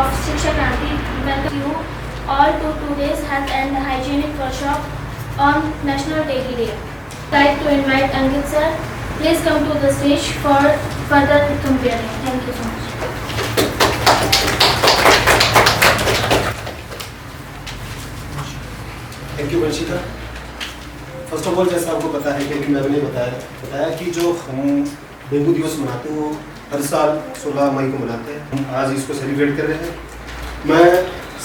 of Shiksha Kranti welcome you all to today's health and hygienic workshop on National Dairy Day. I'd like to invite Ankit sir. Please come to the stage for further comparing. Thank you so much. Thank you Vanshika. First of all जैसा आपको पता है कि मैंने बताया कि जो हम डेंगू दिवस मनाते हैं वो हर साल 16 मई को मनाते हैं। हम आज इसको सेलिब्रेट कर रहे हैं। मैं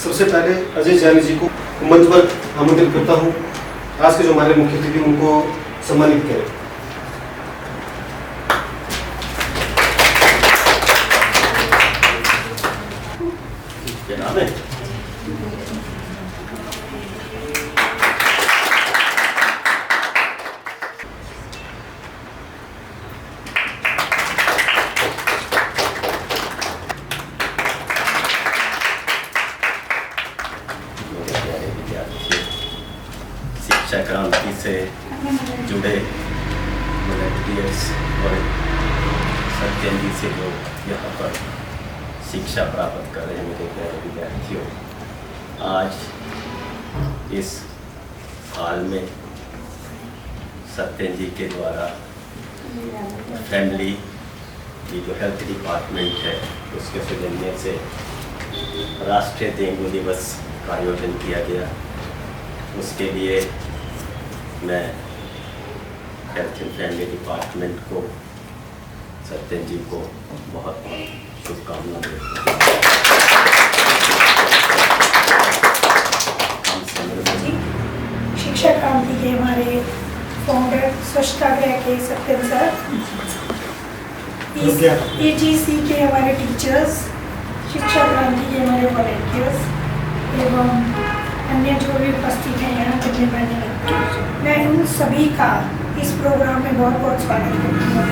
सबसे पहले अजय जैन जी को मंच पर आमंत्रित करता हूँ। आज के जो हमारे मुख्य अतिथि उनको सम्मानित करें। शिक्षा क्रांति से जुड़े वॉलंटियर्स और सत्यन जी से लोग यहाँ पर शिक्षा प्राप्त कर रहे हैं मेरे प्यारे विद्यार्थियों। आज इस हाल में सत्यन जी के द्वारा फैमिली की जो हेल्थ डिपार्टमेंट है उसके सौजन्य से राष्ट्रीय डेंगू दिवस का आयोजन किया गया। उसके लिए मैं हेल्थ एंड फैमिली डिपार्टमेंट को सत्यन जी को बहुत बहुत शुभकामनाएं देता हूँ। शिक्षा क्रांति के हमारे फाउंडर स्वच्छता गृह के सत्यन सर, EGC के हमारे टीचर्स, शिक्षा क्रांति के हमारे वॉलंटियर्स एवं अन्य जो भी उपस्थित हैं यहाँ जितने बहने लगते, मैं उन सभी का इस प्रोग्राम में बहुत बहुत स्वागत करती हूँ।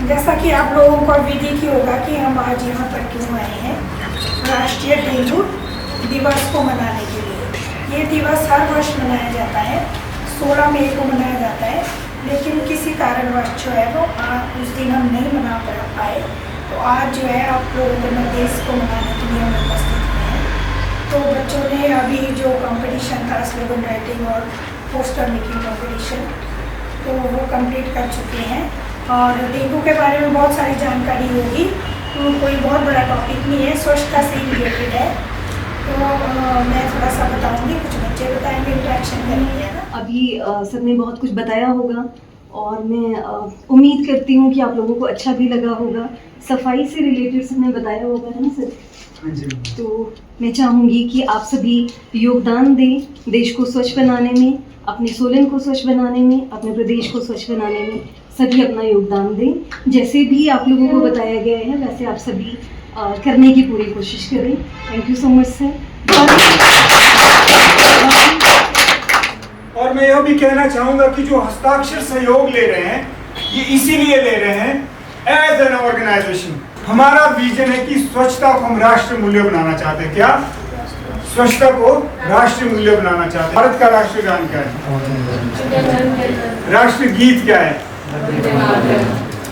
जैसा कि आप लोगों को विदित ही होगा कि हम आज यहाँ पर क्यों आए हैं, राष्ट्रीय डेंगू दिवस को मनाने के लिए। ये दिवस हर वर्ष मनाया जाता है, 16 मई को मनाया जाता है, लेकिन किसी कारणवश जो है वो उस दिन हम नहीं मना पाए। तो आज जो है आप लोगों के मध्य इसको मनाने के लिए हम उपस्थित हुए हैं। तो बच्चों ने अभी जो कंपटीशन था स्लोगन राइटिंग और पोस्टर मेकिंग कंपटीशन, तो वो कंप्लीट कर चुके हैं। और डेंगू के बारे में बहुत सारी जानकारी होगी, तो कोई बहुत बड़ा टॉपिक नहीं है, स्वच्छता से रिलेटेड है। तो मैं थोड़ा सा बताऊँगी, कुछ बच्चे बताएंगे, इंटरेक्शन करेंगे ना। अभी सर ने बहुत कुछ बताया होगा और मैं उम्मीद करती हूँ कि आप लोगों को अच्छा भी लगा होगा। सफाई से रिलेटेड सबने बताया होगा है ना सर? हाँ जी। तो मैं चाहूँगी कि आप सभी योगदान दें देश को स्वच्छ बनाने में, अपने सोलन को स्वच्छ बनाने में, अपने प्रदेश को स्वच्छ बनाने में सभी अपना योगदान दें। जैसे भी आप लोगों को बताया गया है वैसे आप सभी करने की पूरी कोशिश करें। Thank you so much sir. और मैं यह भी कहना चाहूँगा कि जो हस्ताक्षर सहयोग ले रहे हैं ये इसीलिए ले रहे हैं एज एन ऑर्गेनाइजेशन। हमारा विजन है कि स्वच्छता को हम राष्ट्रीय मूल्य बनाना चाहते हैं। क्या? स्वच्छता को राष्ट्रीय मूल्य बनाना चाहते हैं। भारत का राष्ट्रीय गान क्या है? राष्ट्रीय गीत क्या है?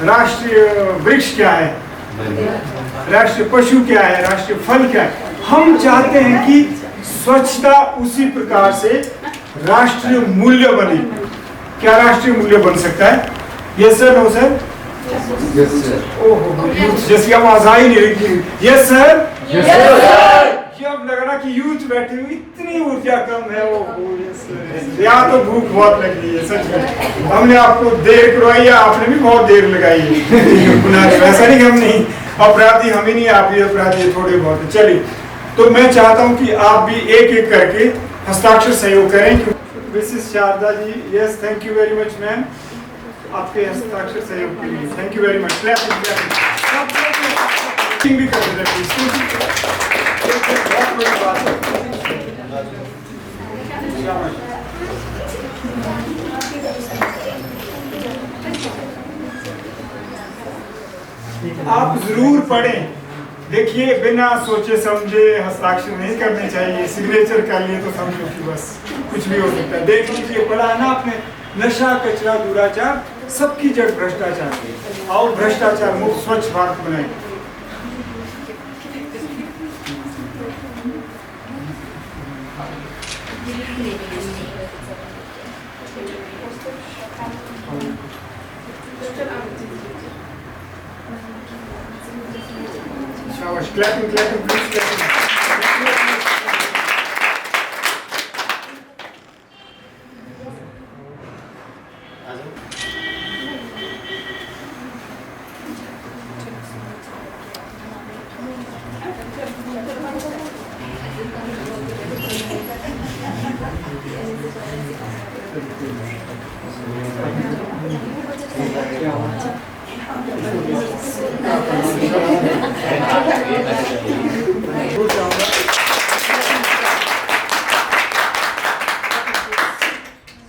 राष्ट्रीय वृक्ष क्या है? राष्ट्रीय पशु क्या है? राष्ट्रीय फल क्या है? हम चाहते हैं कि स्वच्छता उसी प्रकार से राष्ट्रीय मूल्य बने। क्या राष्ट्रीय मूल्य बन सकता है? Yes sir, no sir? Yes sir. ओहो, जैसी आवाज आई नहीं रही। Yes sir, yes sir. ये अब लग रहा कि यूथ बैठी हुई इतनी ऊर्जा कम है। ओहो, यस सर। या तो भूख बहुत लग रही है सच में। हमने आपको देर करवाई है, आपने भी बहुत देर लगाई है। ऐसा नहीं, हम नहीं अपराधी, हम ही नहीं, आप ही अपराधी थोड़े बहुत। चलिए, तो मैं चाहता हूँ कि आप भी एक एक करके हस्ताक्षर सहयोग करें। Mrs Sharada ji, yes, thank you very much ma'am, आपके हस्ताक्षर सहयोग के लिए थैंक यू वेरी मच। भी कर देते बहुत बड़ी बात है। आप जरूर पढ़ें, देखिए बिना सोचे समझे हस्ताक्षर नहीं करने चाहिए। सिग्नेचर कर लिए तो समझो कि बस कुछ भी हो सकता है। देख लीजिए, पढ़ा है ना आपने, नशा कचरा दुराचार सबकी जड़ भ्रष्टाचार है। आओ भ्रष्टाचार मुक्त स्वच्छ भारत बनाएं। शाबाश, क्लैपिंग क्लैपिंग प्लीज क्लैपिंग।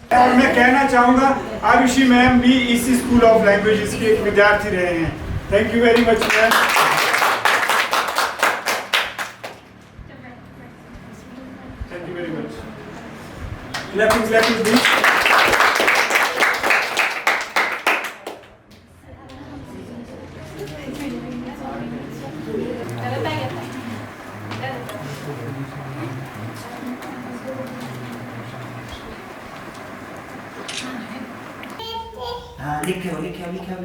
और मैं कहना चाहूंगा आरुषि मैम भी इसी स्कूल ऑफ लैंग्वेजेस के एक विद्यार्थी रहे हैं। Thank you very much ma'am. Thank you very much. Clapping clapping please. लिखे हो लिखे हो लिखे हो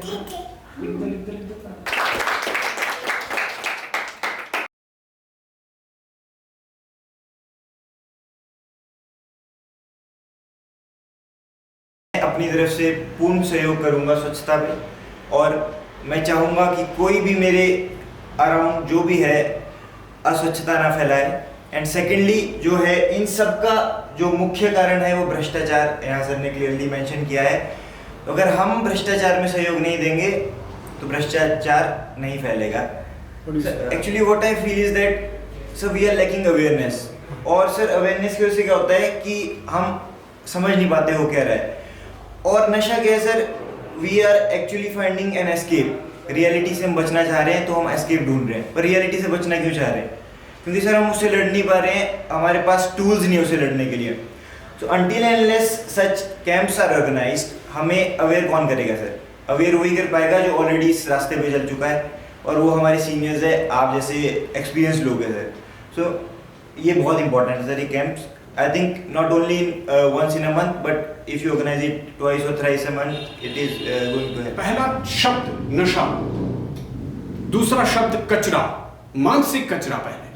अपनी तरफ से पूर्ण सहयोग करूंगा स्वच्छता में, और मैं चाहूंगा कि कोई भी मेरे अराउंड जो भी है अस्वच्छता ना फैलाए। एंड सेकेंडली जो है इन सब का जो मुख्य कारण है वो भ्रष्टाचार, यहाँ सर ने क्लियरली मेंशन किया है। तो अगर हम भ्रष्टाचार में सहयोग नहीं देंगे तो भ्रष्टाचार नहीं फैलेगा। Actually what I feel is that sir we are lacking awareness, और सर अवेयरनेस की वजह से क्या होता है कि हम समझ नहीं पाते हो क्या रहा है। और नशा क्या है sir, we are actually finding an escape. Reality से हम बचना चाह रहे हैं तो हम एस्केप ढूंढ रहे हैं, पर रियलिटी से बचना क्यों चाह रहे हैं? क्योंकि सर हम उससे लड़ नहीं पा रहे हैं, हमारे पास टूल्स नहीं उससे लड़ने के लिए। So until and unless such camps are organised, हमें अवेयर कौन करेगा सर? अवेयर वही कर पाएगा जो ऑलरेडी इस रास्ते पे चल चुका है, और वो हमारे सीनियर्स है, आप जैसे एक्सपीरियंस लोग हैं सर। सो ये बहुत इंपॉर्टेंट है सर ये camps. I think not only once in a month, but if you organize it twice or thrice a month, it is going to help. पहला शब्द नशा, दूसरा शब्द कचरा, मानसिक कचरा पहले,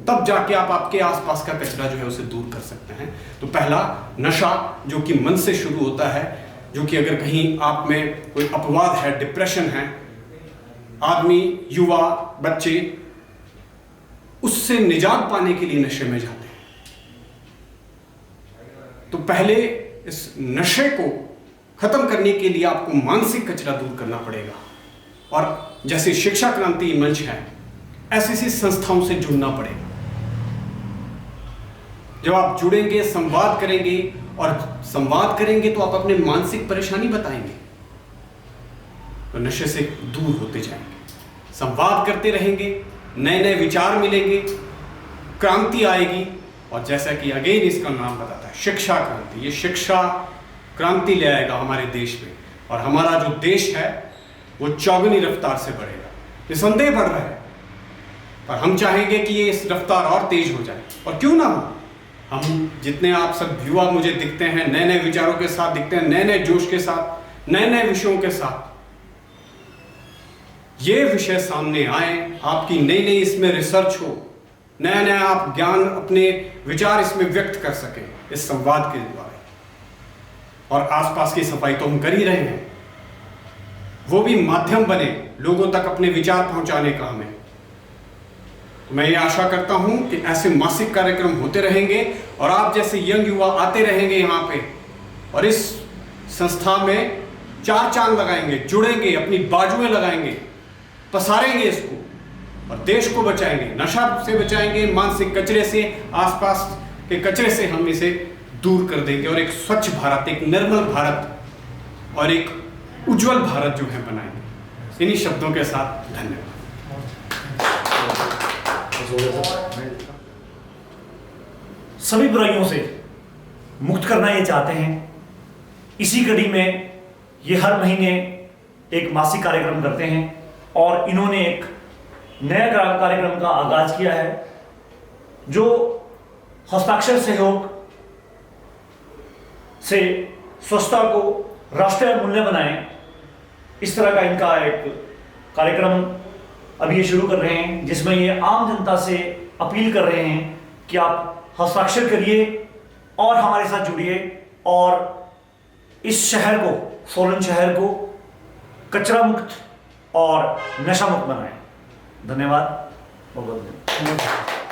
तब जाके आप आपके आसपास का कचरा जो है उसे दूर कर सकते हैं। तो पहला नशा जो कि मन से शुरू होता है, जो कि अगर कहीं आप में कोई अपवाद है, डिप्रेशन है, आदमी, युवा, बच्चे उससे निजात पाने के लिए नशे में जाते हैं। तो पहले इस नशे को खत्म करने के लिए आपको मानसिक कचरा दूर करना पड़ेगा, और जैसे शिक्षा क्रांति मंच है ऐसी संस्थाओं से जुड़ना पड़ेगा। जब आप जुड़ेंगे, संवाद करेंगे, और संवाद करेंगे तो आप अपने मानसिक परेशानी बताएंगे, तो नशे से दूर होते जाएंगे। संवाद करते रहेंगे, नए नए विचार मिलेंगे, क्रांति आएगी। और जैसा कि अगेन इसका नाम बताता है, शिक्षा क्रांति, ये शिक्षा क्रांति ले आएगा हमारे देश में, और हमारा जो देश है वो चौगुनी रफ्तार से बढ़ेगा। ये संदेह बढ़ रहा है, पर हम चाहेंगे कि ये इस रफ्तार और तेज हो जाए। और क्यों ना हो, हम जितने आप सब युवा मुझे दिखते हैं, नए नए विचारों के साथ दिखते हैं, नए नए जोश के साथ, नए नए विषयों के साथ, ये विषय सामने आए, आपकी नई नई इसमें रिसर्च हो, नया नया आप ज्ञान, अपने विचार इसमें व्यक्त कर सकें इस संवाद के द्वारा। और आसपास की सफाई तो हम कर ही रहे हैं, वो भी माध्यम बने लोगों तक अपने विचार पहुंचाने का हमें। तो मैं ये आशा करता हूं कि ऐसे मासिक कार्यक्रम होते रहेंगे, और आप जैसे यंग युवा आते रहेंगे यहाँ पे, और इस संस्था में चार चांद लगाएंगे, जुड़ेंगे, अपनी बाजुएं लगाएंगे, पसारेंगे इसको, और देश को बचाएंगे, नशा से बचाएंगे, मानसिक कचरे से, आसपास के कचरे से हम इसे दूर कर देंगे, और एक स्वच्छ भारत, एक निर्मल भारत और एक उज्जवल भारत जो है बनाएंगे। इन्हीं शब्दों के साथ धन्यवाद। सभी बुराइयों से मुक्त करना ये चाहते हैं। इसी कड़ी में ये हर महीने एक मासिक कार्यक्रम करते हैं और इन्होंने एक नया कार्यक्रम का आगाज किया है जो हस्ताक्षर सहयोग से स्वच्छता को राष्ट्रीय मूल्य बनाए, इस तरह का इनका एक कार्यक्रम अभी ये शुरू कर रहे हैं, जिसमें ये आम जनता से अपील कर रहे हैं कि आप हस्ताक्षर करिए और हमारे साथ जुड़िए और इस शहर को, सोलन शहर को कचरा मुक्त और नशा मुक्त बनाएं। धन्यवाद। बहुत बहुत धन्यवाद।